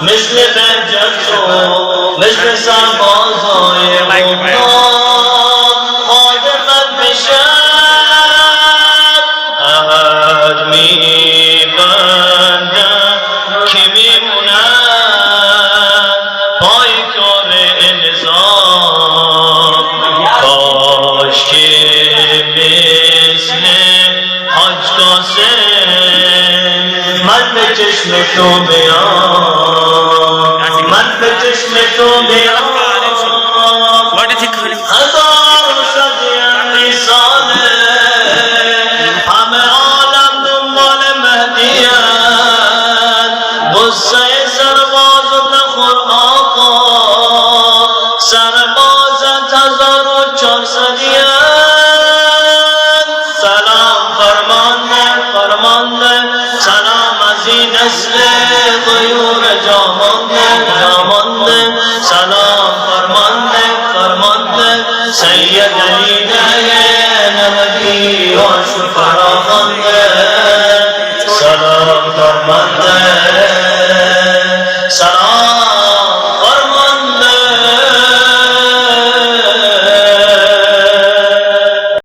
مثل رجب تو مثل سربازای خادمت بشم عهد میبندم که میمونم پای کار نظام کاش که مثل حاج قاسم من به چشم تو بیام من به چشم تو بیام هزار صدی ساله همه عالم دنبال مهدیت غصه سربازت نخور آقا سربازت 1400 سلام فرمانده سلام از این نسل غیور جامانده سلام فرمانده سید علی نبی و شفاعت